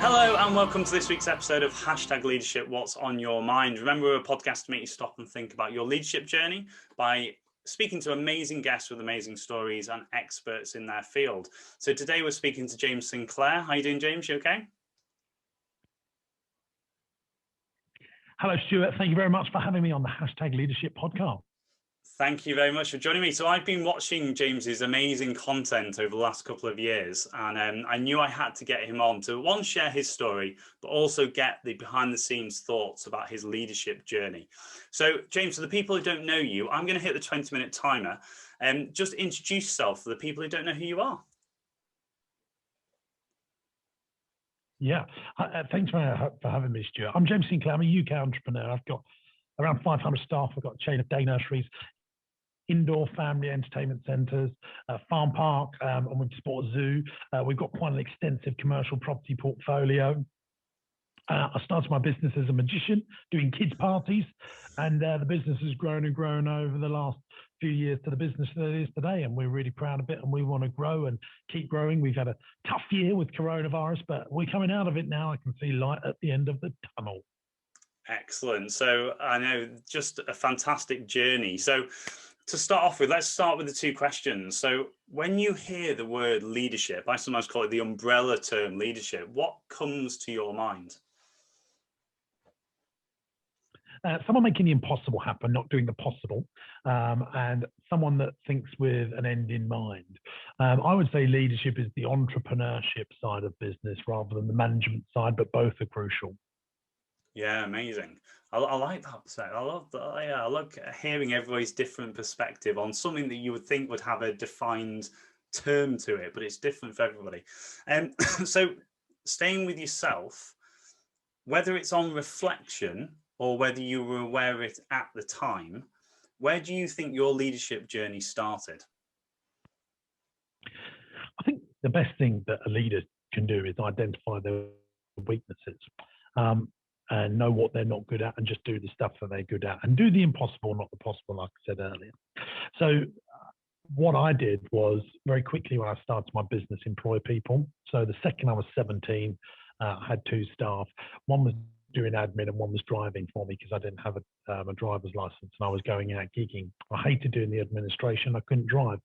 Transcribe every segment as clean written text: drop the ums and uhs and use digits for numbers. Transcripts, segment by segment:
Hello and welcome to this week's episode of Hashtag Leadership, What's on Your Mind. Remember, we're a podcast to make you stop and think about your leadership journey by speaking to amazing guests with amazing stories and experts in their field. So today we're speaking to James Sinclair. How are you doing, James? You okay? Hello, Stuart. Thank you very much for having me on the Hashtag Leadership podcast. Thank you very much for joining me. So I've been watching James's amazing content over the last couple of years, and I knew I had to get him on to, one, share his story, but also get the behind the scenes thoughts about his leadership journey. So James, for the people who don't know you, I'm going to hit the 20-minute timer and just introduce yourself for the people who don't know who you are. Yeah, thanks for having me, Stuart. I'm James Sinclair. I'm a UK entrepreneur. I've got around 500 staff. I've got a chain of day nurseries, indoor family entertainment centres, farm park, and we support a zoo. We've got quite an extensive commercial property portfolio. I started my business as a magician, doing kids' parties, and the business has grown and grown over the last few years to the business that it is today, and we're really proud of it, and we want to grow and keep growing. We've had a tough year with coronavirus, but we're coming out of it now. I can see light at the end of the tunnel. Excellent. So I know, just a fantastic journey. So to start off with, let's start with the two questions. So when you hear the word leadership, I sometimes call it the umbrella term leadership, what comes to your mind? Someone making the impossible happen, not doing the possible, and someone that thinks with an end in mind. I would say leadership is the entrepreneurship side of business rather than the management side, but both are crucial. Yeah, amazing. I like that. I love that. Yeah, I love hearing everybody's different perspective on something that you would think would have a defined term to it, but it's different for everybody. So staying with yourself, whether it's on reflection or whether you were aware of it at the time, where do you think your leadership journey started? I think the best thing that a leader can do is identify their weaknesses, and know what they're not good at, and just do the stuff that they're good at, and do the impossible, not the possible, like I said earlier. So what I did was, very quickly when I started my business, employ people. So the second I was 17, I had two staff. One was doing admin and one was driving for me because I didn't have a driver's license and I was going out gigging. I hated doing the administration. I couldn't drive.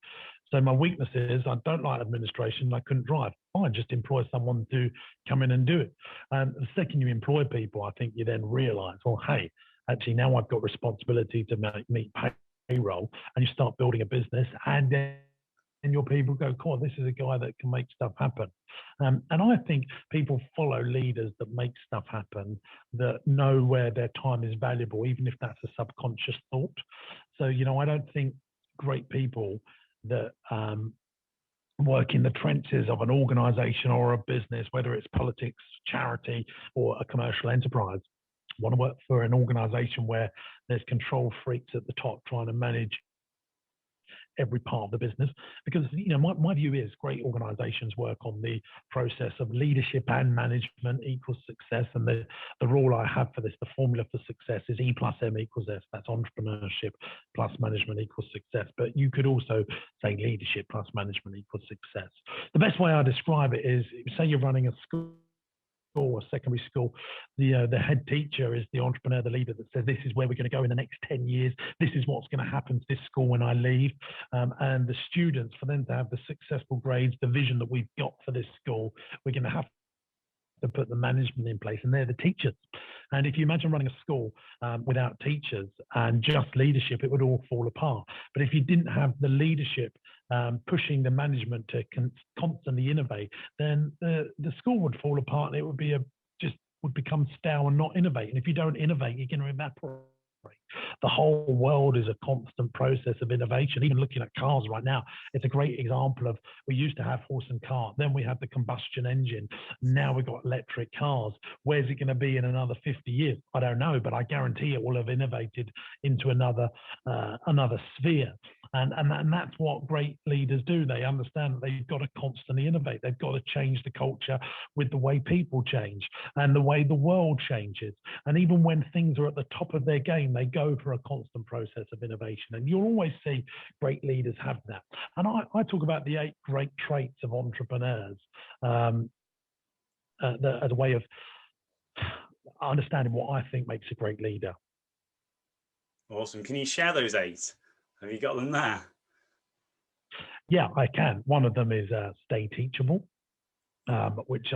So my weakness is I don't like administration. I couldn't drive. Fine, just employ someone to come in and do it. And the second you employ people, I think you then realize, well, hey, actually now I've got responsibility to meet payroll, and you start building a business, and then your people go, cool, this is a guy that can make stuff happen. And I think people follow leaders that make stuff happen, that know where their time is valuable, even if that's a subconscious thought. So, I don't think great people that work in the trenches of an organization or a business, whether it's politics, charity, or a commercial enterprise, want to work for an organization where there's control freaks at the top trying to manage every part of the business. Because my view is great organizations work on the process of leadership and management equals success, and the rule I have for this, the formula for success, is E plus M equals S. That's entrepreneurship plus management equals success, but you could also say leadership plus management equals success. The best way I describe it is, say you're running a school or secondary school, the head teacher is the entrepreneur, the leader that says, this is where we're going to go in the next 10 years. This is what's going to happen to this school when I leave. And the students, for them to have the successful grades, the vision that we've got for this school, we're going to have to put the management in place, and they're the teachers. And if you imagine running a school without teachers and just leadership, it would all fall apart. But if you didn't have the leadership pushing the management to constantly innovate, then the school would fall apart, and it would be would become stale and not innovate. And if you don't innovate, you're going to evaporate. The whole world is a constant process of innovation. Even looking at cars right now, it's a great example of, we used to have horse and cart, then we had the combustion engine, now we've got electric cars. Where's it going to be in another 50 years? I don't know, but I guarantee it will have innovated into another sphere. And that's what great leaders do. They understand that they've got to constantly innovate. They've got to change the culture with the way people change and the way the world changes. And even when things are at the top of their game, they go for a constant process of innovation. And you'll always see great leaders have that. And I talk about the 8 great traits of entrepreneurs. as a way of understanding what I think makes a great leader. Awesome. Can you share those 8? Have you got them there? Yeah, I can. One of them is stay teachable, which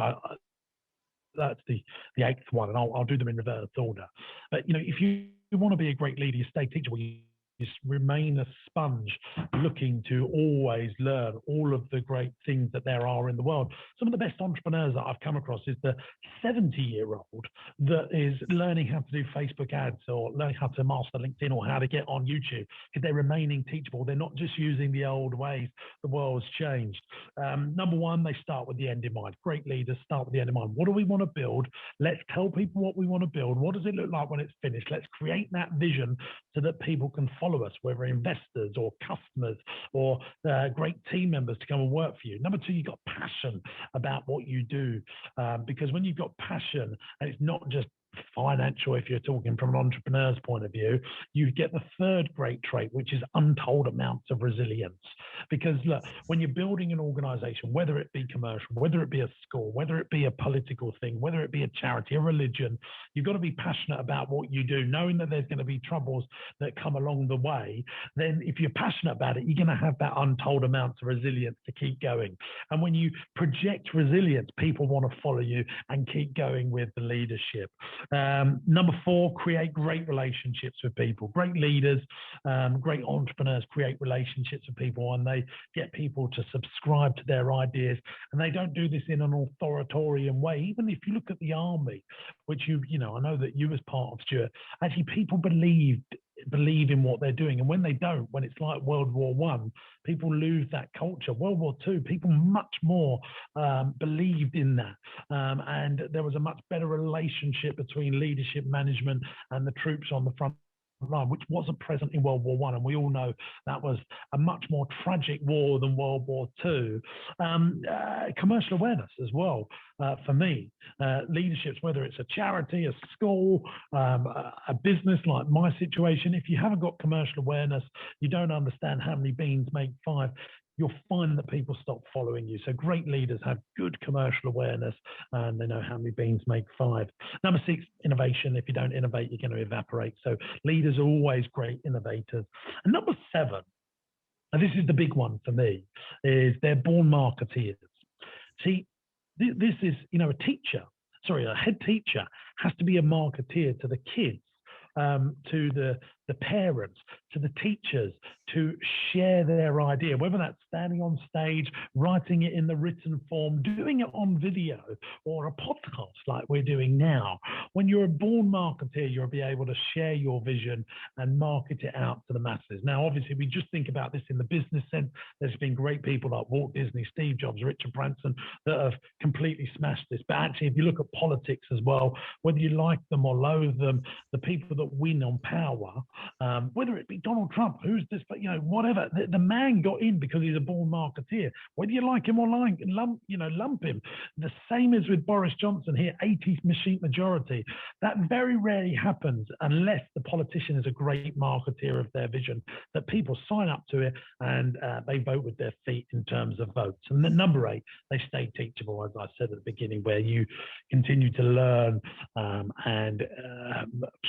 that's the 8th one, and I'll do them in reverse order. But if you want to be a great leader, you stay teachable. You just remain a sponge, looking to always learn all of the great things that there are in the world. Some of the best entrepreneurs that I've come across is the 70-year-old that is learning how to do Facebook ads or learning how to master LinkedIn or how to get on YouTube, because they're remaining teachable. They're not just using the old ways. The world's changed. Number one, they start with the end in mind. Great leaders start with the end in mind. What do we want to build? Let's tell people what we want to build. What does it look like when it's finished? Let's create that vision so that people can follow us, whether investors or customers or great team members to come and work for you. Number two, you've got passion about what you do, because when you've got passion, and it's not just financial, if you're talking from an entrepreneur's point of view, you get the third great trait, which is untold amounts of resilience. Because look, when you're building an organization, whether it be commercial, whether it be a school, whether it be a political thing, whether it be a charity, a religion, you've got to be passionate about what you do, knowing that there's going to be troubles that come along the way. Then if you're passionate about it, you're going to have that untold amounts of resilience to keep going. And when you project resilience, people want to follow you and keep going with the leadership. Number four, create great relationships with people. Great leaders, great entrepreneurs create relationships with people, and they get people to subscribe to their ideas. And they don't do this in an authoritarian way. Even if you look at the army, which I know that you as part of, Stuart, actually people believe in what they're doing. And when they don't, when it's like World War One, people lose that culture. World War Two, people much more believed in that. And there was a much better relationship between leadership, management, and the troops on the front line, which wasn't present in World War One, and we all know that was a much more tragic war than World War Two. Commercial awareness as well, for me. Leaderships, whether it's a charity, a school, a business like my situation, if you haven't got commercial awareness, you don't understand how many beans make 5, you'll find that people stop following you. So great leaders have good commercial awareness, and they know how many beans make 5. Number 6, innovation. If you don't innovate, you're going to evaporate. So leaders are always great innovators. And number 7, and this is the big one for me, is they're born marketeers. See, this is, a head teacher has to be a marketeer to the kids, to the parents, to the teachers, to share their idea, whether that's standing on stage, writing it in the written form, doing it on video, or a podcast like we're doing now. When you're a born marketeer, you'll be able to share your vision and market it out to the masses. Now, obviously, we just think about this in the business sense. There's been great people like Walt Disney, Steve Jobs, Richard Branson that have completely smashed this. But actually, if you look at politics as well, whether you like them or loathe them, the people that win on power, whether it be Donald Trump, who's this, but whatever, the man got in because he's a born marketeer. Whether you like him or lump him. The same as with Boris Johnson here, 80 majority. That very rarely happens unless the politician is a great marketeer of their vision, that people sign up to it and they vote with their feet in terms of votes. And then number 8, they stay teachable, as I said at the beginning, where you continue to learn and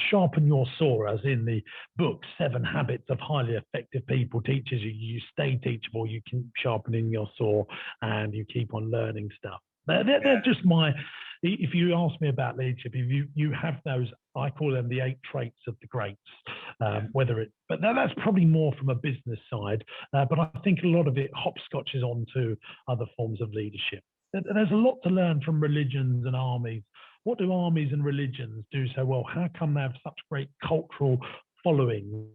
sharpen your soar, as in the book 7 Habits of Highly Effective People teaches you. You stay teachable, you keep sharpening your saw, and you keep on learning stuff. They're just if you ask me about leadership, if you have those, I call them the 8 traits of the greats, but that's probably more from a business side, but I think a lot of it hopscotches onto other forms of leadership. There's a lot to learn from religions and armies. What do armies and religions do so well? How come they have such great cultural followings,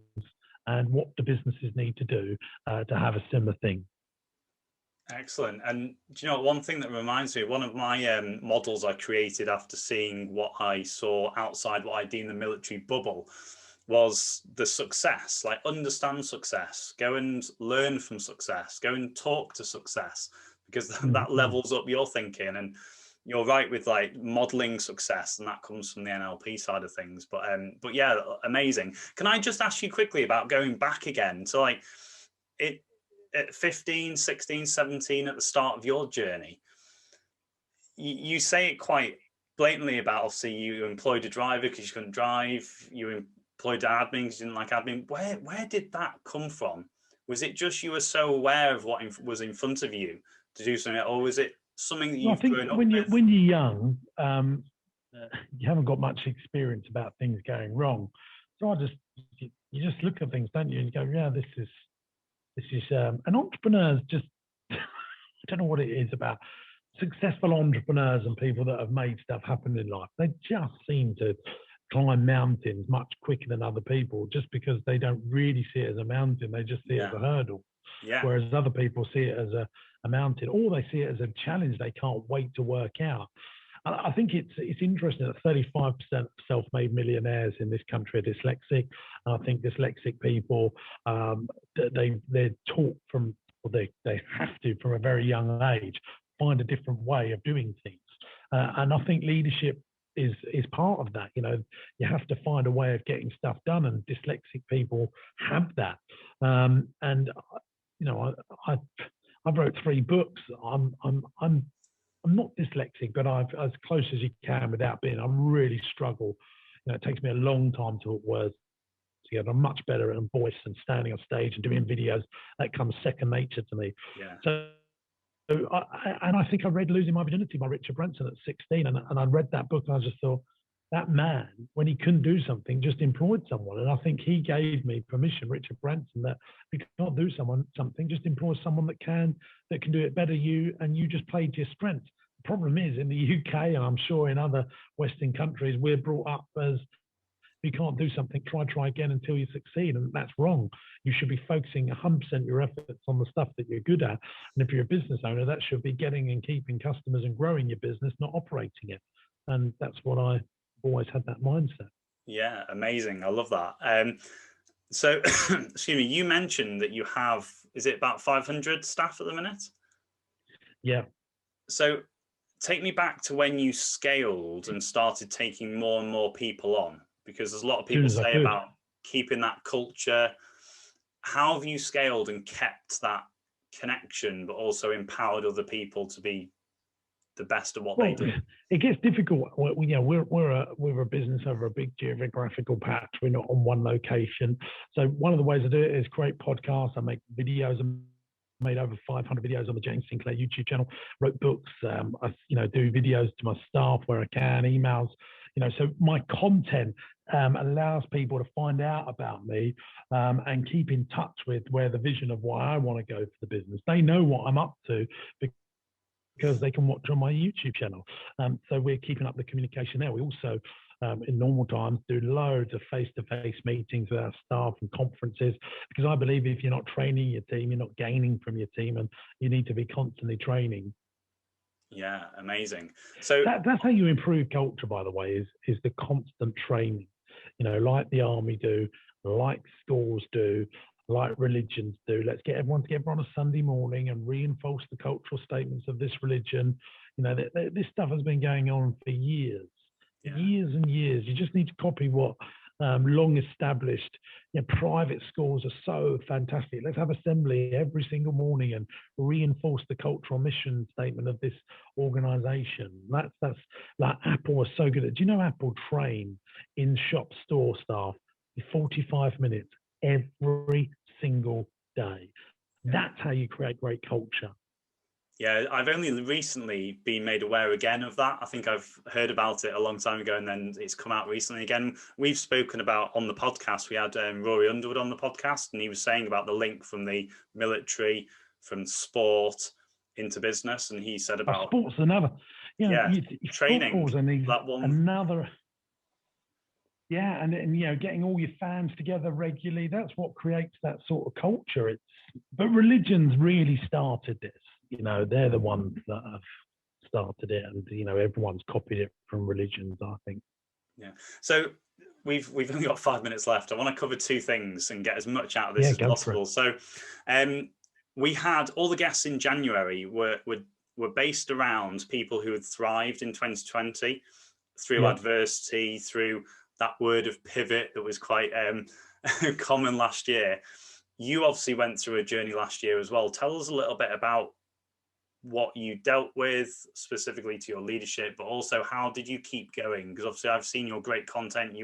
and what do businesses need to do to have a similar thing? Excellent. And do you know, one thing that reminds me, one of my models I created after seeing what I saw outside what I deem the military bubble was the success, like understand success, go and learn from success, go and talk to success, because that levels up your thinking. And you're right with like modeling success, and that comes from the NLP side of things. But yeah, amazing. Can I just ask you quickly about going back again to like it at 15, 16, 17 at the start of your journey? you say it quite blatantly about, obviously you employed a driver because you couldn't drive, you employed an admin because you didn't like admin. Where did that come from? Was it just you were so aware of what was in front of you to do something, or was it something that Well, I you've think grown up when with? you're young, you haven't got much experience about things going wrong. So you just look at things, don't you? And you go, yeah, this is and entrepreneurs just I don't know what it is about successful entrepreneurs and people that have made stuff happen in life. They just seem to climb mountains much quicker than other people, just because they don't really see it as a mountain. They just see it as a hurdle. Yeah. Whereas other people see it as a mountain, or they see it as a challenge they can't wait to work out. I think it's interesting that 35% of self-made millionaires in this country are dyslexic. And I think dyslexic people, they're taught from, or they have to from a very young age, find a different way of doing things. And I think leadership is part of that. You know, you have to find a way of getting stuff done, and dyslexic people have that. And you know, I've wrote 3 books. I'm not dyslexic, but I've as close as you can without being. I really struggle. You know, it takes me a long time to put words together. I'm much better at voice and standing on stage and doing videos. That comes second nature to me. Yeah. So I think I read Losing My Virginity by Richard Branson at 16, and I read that book and I just thought, that man, when he couldn't do something, just employed someone. And I think he gave me permission, Richard Branson, that if you can't do something, just employ someone that can do it better and you just play to your strengths. The problem is in the UK, and I'm sure in other Western countries, we're brought up as, if you can't do something, try again until you succeed. And that's wrong. You should be focusing 100% your efforts on the stuff that you're good at. And if you're a business owner, that should be getting and keeping customers and growing your business, not operating it. And that's what I've always had, that mindset. Yeah, amazing. I love that. So, excuse me, you mentioned that you have, is it about 500 staff at the minute? Yeah. So take me back to when you scaled and started taking more and more people on, because there's a lot of people say about keeping that culture. How have you scaled and kept that connection, but also empowered other people to be the best at what they do? It gets difficult. We're a business over a big geographical patch. We're not on one location. So one of the ways I do it is create podcasts. I make videos. I made over 500 videos on the James Sinclair YouTube channel. Wrote books. I do videos to my staff where I can, emails. So my content allows people to find out about me and keep in touch with where the vision of why I want to go for the business. They know what I'm up to because they can watch on my YouTube channel. So we're keeping up the communication there. We also, in normal times, do loads of face-to-face meetings with our staff and conferences, because I believe if you're not training your team, you're not gaining from your team, and you need to be constantly training. Yeah, amazing. So that's how you improve culture, by the way, is the constant training. Like the army do, like schools do, like religions do. Let's get everyone together on a Sunday morning and reinforce the cultural statements of this religion. This stuff has been going on for years, years and years. You just need to copy what long established private schools are so fantastic. Let's have assembly every single morning and reinforce the cultural mission statement of this organization. That's like Apple is so good at. Do you know Apple train in shop store staff 45 minutes every single day? That's how you create great culture. Yeah, I've only recently been made aware again of that. I think I've heard about it a long time ago, and then it's come out recently again. We've spoken about on the podcast, we had Rory Underwood on the podcast, and he was saying about the link from the military, from sport into business. And he said about sports another, training, that one. Another. Yeah, and getting all your fans together regularly, that's what creates that sort of culture. But religions really started this. They're the ones that have started it, and everyone's copied it from religions, I think. Yeah. So we've only got 5 minutes left. I want to cover 2 things and get as much out of this as possible. So we had all the guests in January were based around people who had thrived in 2020 through adversity, through that word of pivot that was quite common last year. You obviously went through a journey last year as well. Tell us a little bit about what you dealt with specifically to your leadership, but also how did you keep going? Because obviously I've seen your great content.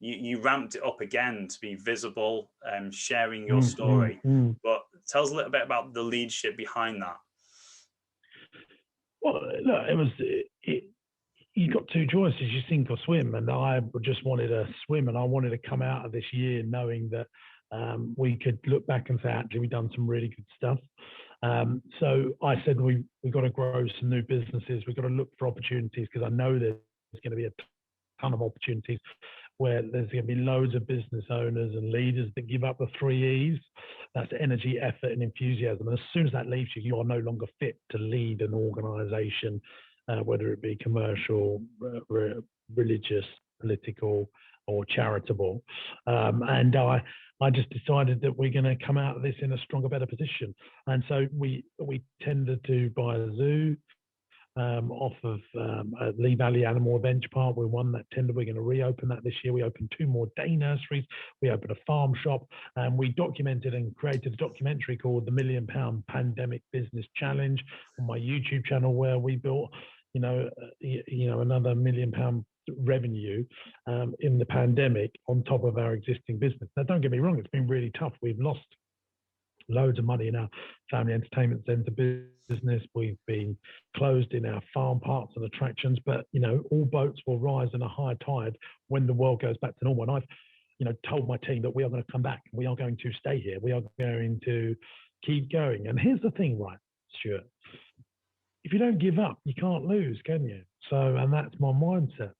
You ramped it up again to be visible, sharing your story. But tell us a little bit about the leadership behind that. Well, look, you got two choices: you sink or swim. And I just wanted to swim, and I wanted to come out of this year knowing that we could look back and say, actually, we've done some really good stuff. So I said, we've got to grow some new businesses. We've got to look for opportunities, because I know there's going to be a ton of opportunities where there's going to be loads of business owners and leaders that give up the 3 E's. That's energy, effort, and enthusiasm. And as soon as that leaves you, you are no longer fit to lead an organization, whether it be commercial, religious, political, or charitable. And I just decided that we're going to come out of this in a stronger, better position. And so we tended to buy a zoo off of Lee Valley Animal Adventure Park. We won that tender. We're going to reopen that this year. We opened 2 more day nurseries. We opened a farm shop, and we documented and created a documentary called The £1 Million Pandemic Business Challenge on my YouTube channel, where we built, another £1 million revenue in the pandemic on top of our existing business. Now, don't get me wrong, it's been really tough. We've lost loads of money in our family entertainment centre business. We've been closed in our farm parks and attractions, but all boats will rise in a high tide when the world goes back to normal. And I've told my team that we are going to come back. We are going to stay here. We are going to keep going. And here's the thing, right, Stuart? If you don't give up, you can't lose, can you? So, and that's my mindset.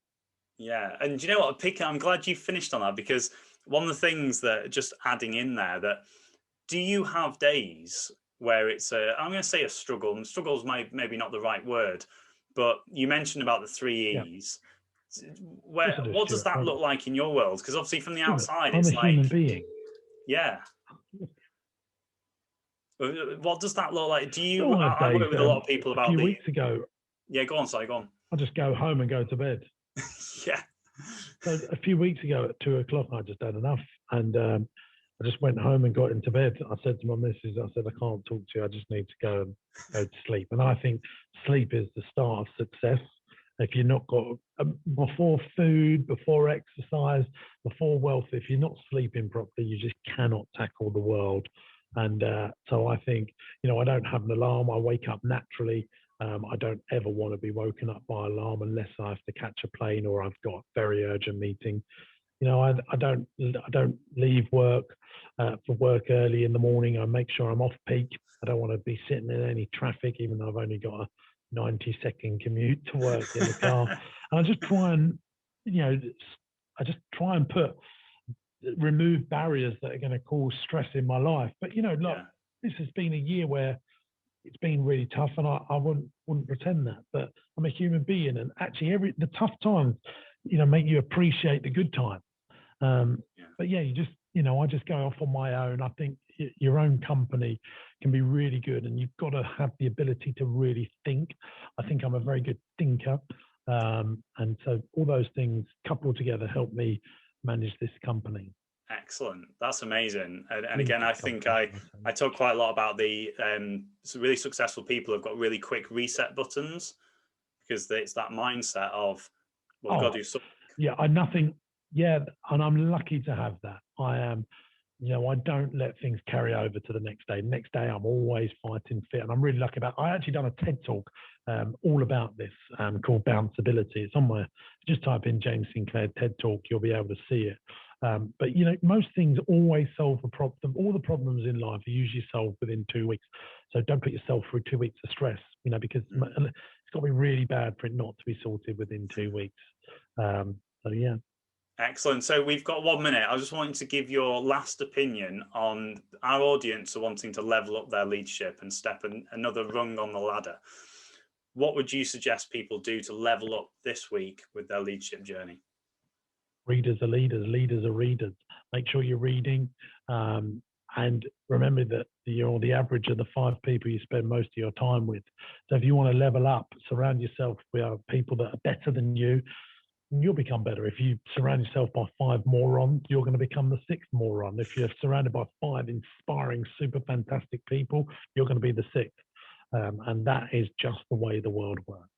Yeah, and do you know what? I'm glad you finished on that, because one of the things that, just adding in there, that do you have days where it's I'm going to say a struggle, and struggle's maybe not the right word, but you mentioned about the 3 E's. Yeah. What does that look like in your world? Because obviously from the outside, it's like... I'm a human being. Yeah. What does that look like? Do you... I work with a lot of people about... A few weeks ago... Yeah, go on, sorry, go on. I just go home and go to bed. Yeah. So a few weeks ago at 2 o'clock, I just had enough. And I just went home and got into bed. I said to my missus, I said, I can't talk to you. I just need to go to sleep. And I think sleep is the start of success. If you're not got, before food, before exercise, before wealth, if you're not sleeping properly, you just cannot tackle the world. And so I think, I don't have an alarm. I wake up naturally. I don't ever want to be woken up by alarm unless I have to catch a plane or I've got a very urgent meeting. I don't leave work for work early in the morning. I make sure I'm off peak. I don't want to be sitting in any traffic, even though I've only got a 90-second commute to work in the car. And I just try and, remove barriers that are going to cause stress in my life. But this has been a year where it's been really tough, and I wouldn't pretend that. But I'm a human being, and actually the tough times, make you appreciate the good times. But yeah, I just go off on my own. I think your own company can be really good, and you've got to have the ability to really think. I think I'm a very good thinker. And so all those things coupled together help me manage this company. Excellent. That's amazing. And again, I think I talk quite a lot about the really successful people have got really quick reset buttons, because it's that mindset of, well, we've got to do something. Yeah, and I'm lucky to have that. I am, I don't let things carry over to the next day. Next day, I'm always fighting fit, and I'm really lucky about. I actually done a TED talk all about this called Bounceability. It's on my. Just type in James Sinclair TED talk, you'll be able to see it. But most things always solve a problem. All the problems in life are usually solved within 2 weeks. So don't put yourself through 2 weeks of stress. Because it's got to be really bad for it not to be sorted within 2 weeks. So yeah. Excellent. So we've got 1 minute. I just wanted to give your last opinion on our audience are wanting to level up their leadership and step another rung on the ladder. What would you suggest people do to level up this week with their leadership journey? Readers are leaders, leaders are readers. Make sure you're reading. And remember that you're the average of the 5 people you spend most of your time with. So if you want to level up, surround yourself with people that are better than you, and you'll become better. If you surround yourself by 5 morons, you're going to become the 6th moron. If you're surrounded by 5 inspiring, super fantastic people, you're going to be the 6th. And that is just the way the world works.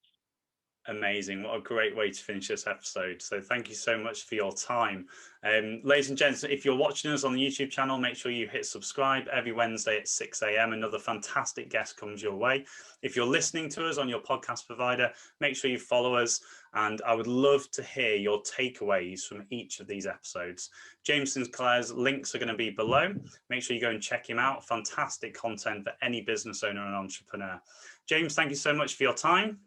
Amazing. What a great way to finish this episode. So thank you so much for your time. Ladies and gents, if you're watching us on the YouTube channel, make sure you hit subscribe. Every Wednesday at 6 a.m. another fantastic guest comes your way. If you're listening to us on your podcast provider, make sure you follow us. And I would love to hear your takeaways from each of these episodes. James Sinclair's links are going to be below. Make sure you go and check him out. Fantastic content for any business owner and entrepreneur. James, thank you so much for your time.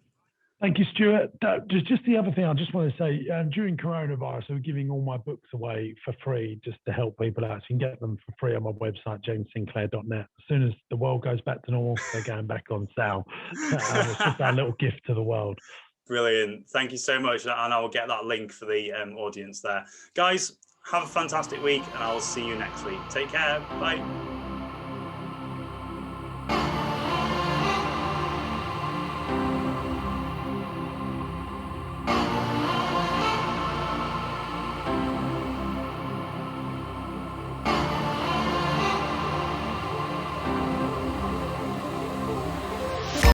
Thank you, Stuart. Just the other thing I just want to say, during coronavirus, we're giving all my books away for free just to help people out. So you can get them for free on my website, jamessinclair.net. As soon as the world goes back to normal, they're going back on sale. It's just our little gift to the world. Brilliant. Thank you so much. And I will get that link for the audience there. Guys, have a fantastic week and I will see you next week. Take care. Bye.